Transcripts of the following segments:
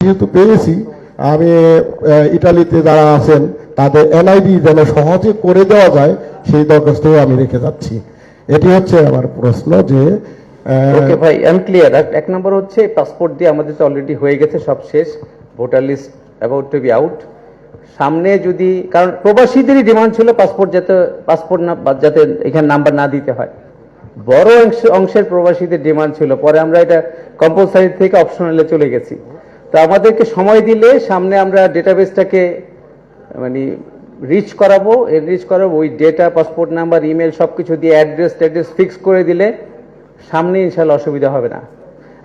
যেহেতু পেয়েছি, আমি ইটালিতে যারা আছেন তাদের এনআইডি যেন সহজে করে দেওয়া যায় সেই দরখাস্তও আমি রেখে যাচ্ছি। এটি হচ্ছে আমার প্রশ্ন যে ওকে ভাই, আমি ক্লিয়ার। এক নম্বর হচ্ছে পাসপোর্ট দিয়ে আমাদের তো অলরেডি হয়ে গেছে, সব শেষ, voter list about to be out. সামনে যদি, কারণ প্রবাসীদেরই ডিমান্ড ছিল পাসপোর্ট না যাতে এখানে নাম্বার না দিতে হয়, বড় অংশের প্রবাসীদের ডিমান্ড ছিল। পরে আমরা এটা কম্পালসারি থেকে অপশনালে চলে গেছি। তো আমাদেরকে সময় দিলে সামনে আমরা ডেটাবেসটাকে মানে রিচ করাবো ওই ডেটা, পাসপোর্ট নাম্বার, ইমেল সবকিছু দিয়ে অ্যাড্রেস ফিক্স করে দিলে সামনে ইনশাল্লাহ অসুবিধা হবে না।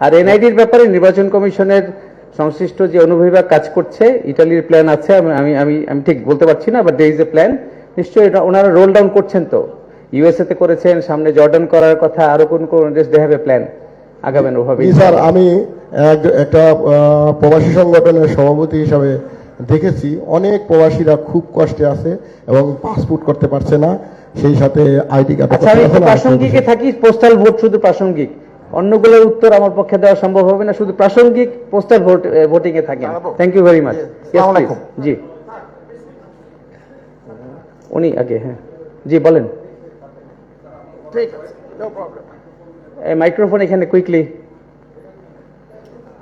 আর এনআইডির ব্যাপারে নির্বাচন কমিশনের সংশ্লিষ্ট যে অনুবিভাগ কাজ করছে, ইটালির প্ল্যান আছে, আমি আমি আমি ঠিক বলতে পারছি না, but there is a plan. নিশ্চয়ই এটা ওনারা রোল ডাউন করছেন, তো ইউএসএ তে করেছেন, সামনে জর্ডান করার কথা, আরো কোন কোন দেশ দে হ্যাভ এ প্ল্যান, আগাবেন ওভাবে। স্যার, আমি একটা প্রবাসী সংগঠনের সভাপতি হিসাবে দেখেছি অনেক প্রবাসীরা খুব কষ্টে আছে এবং পাসপোর্ট করতে পারছে না, সেই সাথে আইডি কার্ড। আচ্ছা, আমি প্রাসঙ্গিকে থাকি, পোস্টাল ভোট শুধু প্রাসঙ্গিক, অন্যগুলোর উত্তর আমার পক্ষে দেওয়া সম্ভব হবে না, শুধু প্রাসঙ্গিক পোস্টাল ভোটিং এ থাকেন। Thank you very much. জি, উনি আগে, হ্যাঁ জি বলেন। মাইক্রোফোন এখানে কুইকলি।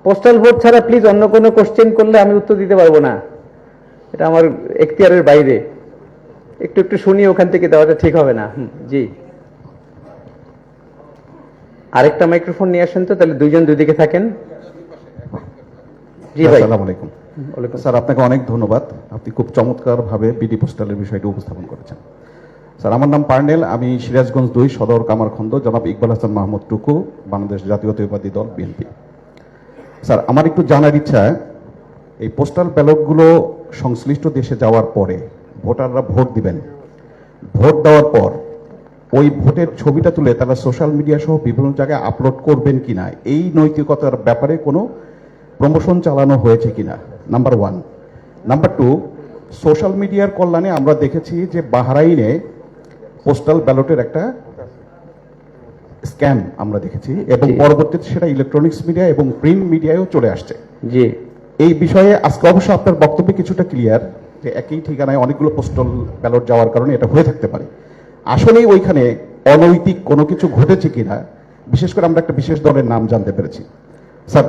পোস্টাল ভোট ছাড়া প্লিজ অন্য কোনো কোশ্চেন করলে আমি উত্তর দিতে পারবো না, এটা আমার এখতিয়ারের বাইরে। একটু শুনি, ওখান থেকে দেওয়াটা ঠিক হবে না। জি, আরেকটা মাইক্রোফোন নিয়ে আসেন তো, তাহলে দুইজন দুদিকে থাকেন। জি ভাই। আসসালামু আলাইকুম। স্যার, আপনাকে অনেক ধন্যবাদ, আপনি খুব চমৎকারভাবে বিডি পোস্টালের বিষয়টি উপস্থাপন করেছেন। স্যার, আমার নাম পার্নেল, আমি সিরাজগঞ্জ 2 সদর কামারখন্দ, জনাব ইকবাল হাসান মাহমুদ টুকু, বাংলাদেশ জাতীয়তাবাদী দল বিএনপি। স্যার, আমার একটু জানার ইচ্ছা, এই পোস্টাল ব্যালটগুলো সংশ্লিষ্ট দেশে যাওয়ার পরে ভোটাররা ভোট দিবেন, ভোট দেওয়ার পর ওই ভোটের ছবিটা তুলে তারা সোশ্যাল মিডিয়া সহ বিভিন্ন জায়গায় আপলোড করবেন কিনা, এই নৈতিকতার ব্যাপারে কোনো প্রমোশন চালানো হয়েছে কিনা, নাম্বার 1। নাম্বার 2, সোশ্যাল মিডিয়ার কল্যাণে আমরা দেখেছি যে বাহরাইনে পোস্টাল ব্যালটের একটা স্ক্যাম আমরা দেখেছি, এবং পরবর্তীতে সেটা ইলেকট্রনিক্স মিডিয়া এবং প্রিন্ট মিডিয়ায়ও চলে আসছে। জি, এই বিষয়ে আজকে অবশ্য আপনার বক্তব্যে কিছুটা ক্লিয়ার যে একই ঠিকানায় অনেকগুলো পোস্টাল ব্যালট যাওয়ার কারণে এটা হয়ে থাকতে পারে। আসলেই ওইখানে অনৈতিক কোনো কিছু ঘটেছে কিনা, বিশেষ করে আমরা একটা বিশেষ দলের নাম জানতে পেরেছি। স্যার,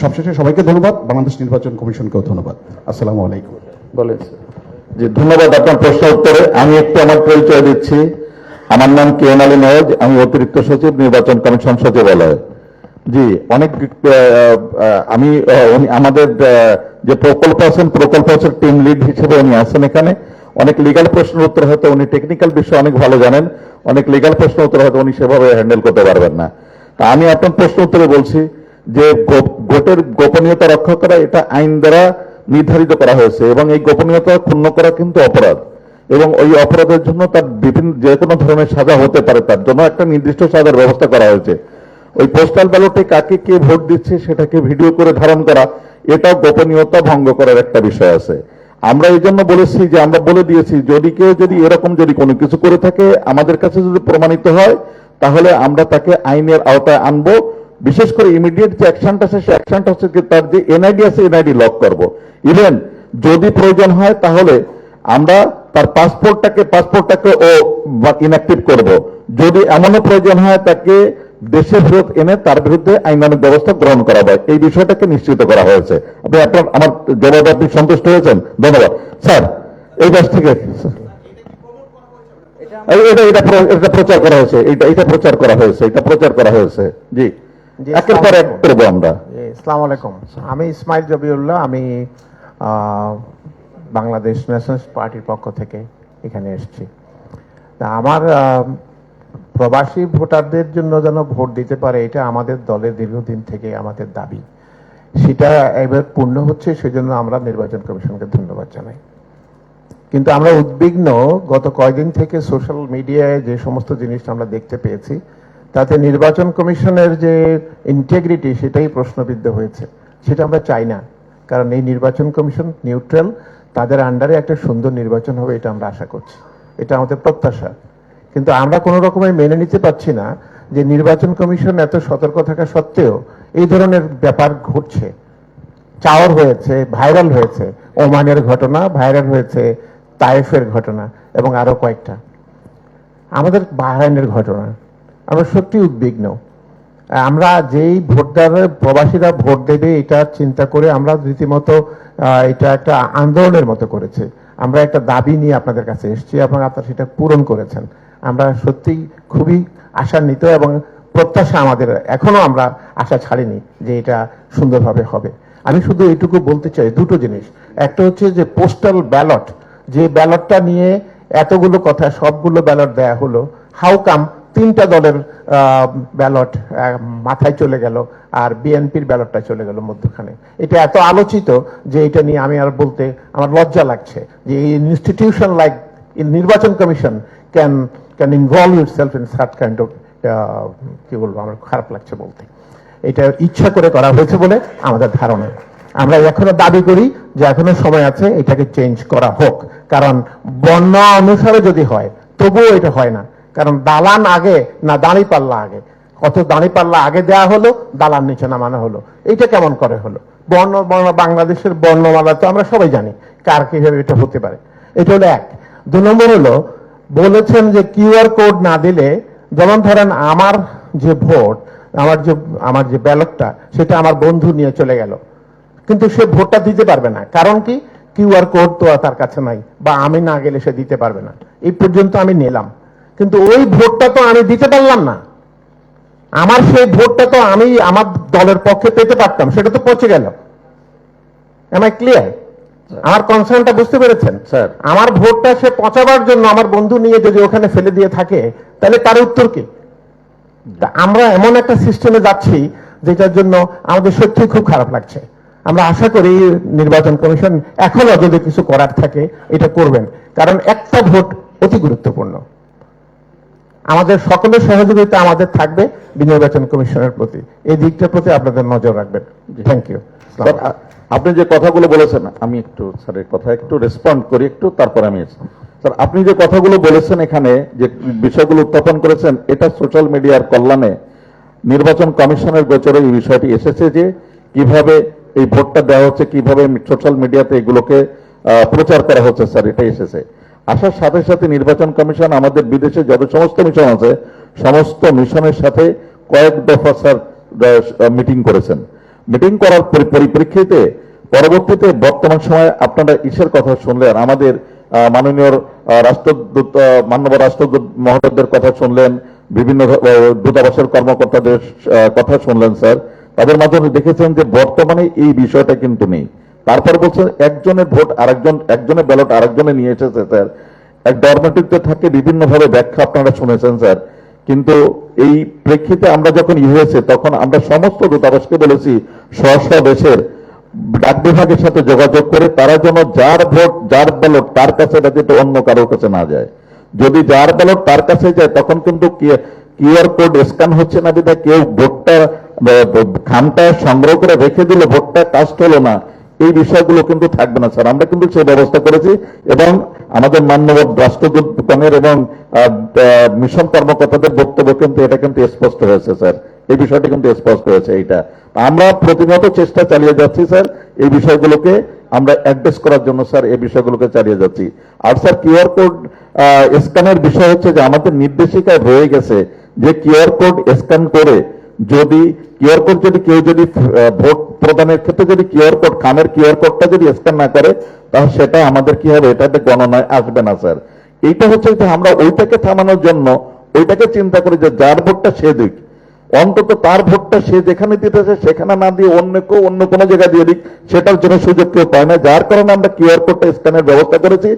সবশেষে সবাইকে ধন্যবাদ, বাংলাদেশ নির্বাচন কমিশনকেও ধন্যবাদ। আসসালামু আলাইকুম। বলেন। জি, ধন্যবাদ আপনার প্রশ্ন উত্তরে। আমি একটু আমার পরিচয় দিচ্ছি। আমার নাম কেএন আলী নওয়াজ, আমি অতিরিক্ত সচিব, নির্বাচন কমিশন সচিবালয়। জি, অনেক আমি আমাদের যে প্রকল্প আছেন, প্রকল্পের টিম লিড হিসেবে উনি আছেন এখানে। অনেক লিগ্যাল প্রশ্নের উত্তর হয়তো উনি টেকনিক্যাল বিষয় অনেক ভালো জানেন, অনেক লিগ্যাল প্রশ্ন উত্তর হয়তো উনি সেভাবে হ্যান্ডেল করতে পারবেন না। তা আমি আপনার প্রশ্ন উত্তরে বলছি যে ভোটের গোপনীয়তা রক্ষা করা এটা আইন দ্বারা নির্ধারিত করা হয়েছে, এবং এই গোপনীয়তা ক্ষুণ্ণ করা কিন্তু অপরাধ, এবং ওই অপরাধের জন্য তার বিভিন্ন যে কোনো ধরনের সাজা হতে পারে, তার জন্য একটা নির্দিষ্ট সাজার ব্যবস্থা করা হয়েছে। ওই পোস্টাল ব্যালটে কাকে কে ভোট দিচ্ছে সেটাকে ভিডিও করে ধারণ করা, এটাও গোপনীয়তা ভঙ্গ করার একটা বিষয় আছে। আমরা এই জন্য বলেছি যে আমরা বলে দিয়েছি যদি কেউ এরকম কোনো কিছু করে থাকে, আমাদের কাছে যদি প্রমাণিত হয়, তাহলে আমরা তাকে আইনের আওতায় আনবো। বিশেষ করে ইমিডিয়েট যে অ্যাকশনটা আছে, সেই অ্যাকশনটা হচ্ছে তার যে এনআইডি আছে, এনআইডি লক করব। ইভেন যদি প্রয়োজন হয় তাহলে আমরা তার পাসপোর্টটাকে ইনঅ্যাক্টিভ করব। যদি এমনও প্রয়োজন হয় তাকে দেশে ফেরত এনে তার বিরুদ্ধে আইনানুগ ব্যবস্থা গ্রহণ করা হয়। এই বিষয়টাকে নিশ্চিত করা হয়েছে। আমার জবাবে আপনি সন্তুষ্ট হয়েছেন? ধন্যবাদ। স্যার, এই দেশ থেকে এটা প্রচার করা হয়েছে, এটা প্রচার করা হয়েছে। জি, একের পর এক করবো আমরা। আসসালামু আলাইকুম, আমি ইসমাইল জবিউল্লাহ, আমি বাংলাদেশ ন্যাশনালিস্ট পার্টির পক্ষ থেকে এখানে এসেছি। আমার প্রবাসী ভোটারদের জন্য যেন ভোট দিতে পারে, এটা আমাদের দলের দীর্ঘদিন থেকে আমাদের দাবি। সেটা এবার পূর্ণ হচ্ছে, সেজন্য আমরা নির্বাচন কমিশনকে ধন্যবাদ জানাই। কিন্তু আমরা উদ্বিগ্ন, গত কয়েকদিন থেকে সোশ্যাল মিডিয়ায় যে সমস্ত জিনিস আমরা দেখতে পেয়েছি, তাতে নির্বাচন কমিশনের যে ইন্টিগ্রিটি সেটাই প্রশ্নবিদ্ধ হয়েছে। সেটা আমরা চাই না, কারণ এই নির্বাচন কমিশন নিউট্রাল, তাদের আন্ডারে একটা সুন্দর নির্বাচন হবে, এটা আমরা আশা করছি, এটা আমাদের প্রত্যাশা। কিন্তু আমরা কোনো রকমে মেনে নিতে পারছি না যে নির্বাচন কমিশন এত সতর্ক থাকা সত্ত্বেও এই ধরনের ব্যাপার ঘটছে। চাওর হয়েছে, ভাইরাল হয়েছে, ওমানের ঘটনা ভাইরাল হয়েছে, তায়েফের ঘটনা এবং আরো কয়েকটা, আমাদের বাহরাইনের ঘটনা। আমরা সত্যি উদ্বিগ্ন। আমরা যেই ভোটদারের প্রবাসীরা ভোট দেবে এটা চিন্তা করে আমরা রীতিমতো এটা একটা আন্দোলনের মতো করেছে। আমরা একটা দাবি নিয়ে আপনাদের কাছে এসেছি এবং আপনারা সেটা পূরণ করেছেন। আমরা সত্যি খুবই আশান্বিত এবং প্রত্যাশা আমাদের, এখনো আমরা আশা ছাড়িনি যে এটা সুন্দরভাবে হবে। আমি শুধু এইটুকু বলতে চাই দুটো জিনিস। একটা হচ্ছে যে পোস্টাল ব্যালট, যে ব্যালটটা নিয়ে এতগুলো কথা, সবগুলো ব্যালট দেয়া হলো, হাউ কাম 3টা দলের ব্যালট মাথায় চলে গেল আর বিএনপির ব্যালটটা চলে গেল মধ্যখানে। এটা এত আলোচিত যে এটা নিয়ে আমি আর বলতে আমার লজ্জা লাগছে যে ইনস্টিটিউশন লাইক নির্বাচন commission can involve itself in such kind of, কি বলবো, আমার খারাপ লাগছে বলতে। এটা ইচ্ছা করে করা হয়েছে বলে আমাদের ধারণা। আমরা এখনো দাবি করি যে এখনো সময় আছে, এটাকে চেঞ্জ করা হোক। কারণ বর্ণ অনুসারে যদি হয় তবুও এটা হয় না। কারণ দালান আগে না দাঁড়িপাল্লা আগে, কত দাঁড়িপাল্লা আগে দেয়া হলো, দালান নিচে নামানো হলো। এইটা কেমন করে হলো? বাংলাদেশের বর্ণমালা তো আমরা সবাই জানি কার কিভাবে এটা হতে পারে। এটা হলো এক। 2 নম্বর হলো, বলেছেন যে কিউআর কোড না দিলে, যেমন ধরেন আমার যে ভোট, আমার যে ব্যালটটা, সেটা আমার বন্ধু নিয়ে চলে গেল, কিন্তু সে ভোটটা দিতে পারবে না। কারণ কি? কিউআর কোড তো তার কাছে নাই, বা আমি না গেলে সে দিতে পারবে না। এই পর্যন্ত আমি নিলাম, কিন্তু ওই ভোটটা তো আমি দিতে পারলাম না। আমার সেই ভোটটা তো আমি আমার দলের পক্ষে পেতে পারতাম, সেটা তো পচে গেল। Am I clear? আমার কনসার্নটা বুঝতে পেরেছেন? স্যার। আমার ভোটটা সে পচাবার জন্য আমার বন্ধু নিয়ে যদি ওখানে ফেলে দিয়ে থাকে, তাহলে তার উত্তর কি? তা আমরা এমন একটা সিস্টেমে যাচ্ছি যেটার জন্য আমাদের সত্যি খুব খারাপ লাগছে। আমরা আশা করি নির্বাচন কমিশন এখনো যদি কিছু করার থাকে এটা করবেন, কারণ একটা ভোট অতি গুরুত্বপূর্ণ। আমাদের সকলের সহযোগিতা আমাদের থাকবে নির্বাচন কমিশনের প্রতি, এই দিকটার প্রতি আপনাদের নজর রাখবেন। Thank you. স্যার, আপনি যে কথাগুলো বলেছেন, আমি একটু স্যারের কথা একটু রেসপন্ড করি একটু, তারপর আমি স্যার, আপনি যে কথাগুলো বলেছেন, এখানে যে বিষয়গুলো উত্থাপন করেছেন, এটা সোশ্যাল মিডিয়ার কল্যাণে নির্বাচন কমিশনের গোচরে এই বিষয়টি এসেছে যে কিভাবে এই ভোটটা দেওয়া হচ্ছে, কিভাবে সোশ্যাল মিডিয়াতে এগুলোকে প্রচার করা হচ্ছে। স্যার, এটা এসেছে। আসার সাথে সাথে নির্বাচন কমিশন আমাদের বিদেশে যত সমস্ত মিশন আছে, সমস্ত মিশনের সাথে কয়েক দফা স্যার মিটিং করেছেন। মিটিং করার পরিপ্রেক্ষিতে পরবর্তীতে বর্তমান সময়ে আপনারা ইসের কথা শুনলেন, আমাদের মাননীয় রাষ্ট্রদূত, মাননীয় রাষ্ট্রদূত মহোদয়দের কথা শুনলেন, বিভিন্ন দূতাবাসের কর্মকর্তাদের কথা শুনলেন। স্যার, তাদের মাধ্যমে দেখেছেন যে বর্তমানে এই বিষয়টা কিন্তু নেই। তারপর বলছেন একজনের ভোট একজনের ব্যালট আরেকজনে নিয়ে এসেছে। স্যার, এক ডরমেটরিতে থাকে বিভিন্নভাবে ব্যাখ্যা আপনারা শুনেছেন। স্যার, কিন্তু এই প্রেক্ষিতে আমরা যখন হয়েছে তখন আমরা সমস্ত দূতাবাসকে বলেছি স্ব দেশের ডাক বিভাগের সাথে যোগাযোগ করে তারা যেন যার ভোট যার ব্যালট তার কাছে যাতে অন্য কারোর কাছে না যায়। যদি যার ব্যালট তার কাছে যায় তখন কিন্তু কিউআর কোড স্ক্যান হচ্ছে না, বিধায় কেউ ভোটটা খামটা সংগ্রহ করে রেখে দিলে ভোটটা কাস্ট হলো না, এই বিষয়গুলো কিন্তু থাকবে না। স্যার, আমরা কিন্তু সেই ব্যবস্থা করেছি এবং আমাদের মাননীয় রাষ্ট্রদূতগণের এবং মিশন কর্মকর্তাদের বক্তব্য কিন্তু এটা কিন্তু স্পষ্ট হয়েছে। স্যার, এই বিষয়টি কিন্তু স্পষ্ট হয়েছে। এইটা আমরা প্রতিনিয়ত চেষ্টা চালিয়ে যাচ্ছি। স্যার, এই বিষয়গুলোকে আমরা অ্যাড্রেস করার জন্য স্যার এই বিষয়গুলোকে চালিয়ে যাচ্ছি। আর স্যার, কিউআর কোড স্ক্যানের বিষয় হচ্ছে যে আমাদের নির্দেশিকায় রয়ে গেছে যে কিউআর কোড স্ক্যান করে যদি কেউ যদি ভোট প্রদানের ক্ষেত্রে যদি কিউআর কোড খামের কিউআর কোডটা যদি স্ক্যান না করে, তাহলে সেটা আমাদের কি হবে, এটাতে গণনায় আসবে না। স্যার, এইটা হচ্ছে যে আমরা ওইটাকে থামানোর জন্য ওইটাকে চিন্তা করি যে যার ভোটটা সে দিক, অন্তত তার ভোটটা সে যেখানে দিতেছে সেখানে না দিয়ে অন্য কোনো জায়গায় দিয়ে দিক, সেটার জন্য সুযোগ কেউ পায় না। যার কারণে আমরা কিউআর কোডটা স্ক্যানের ব্যবস্থা করেছি।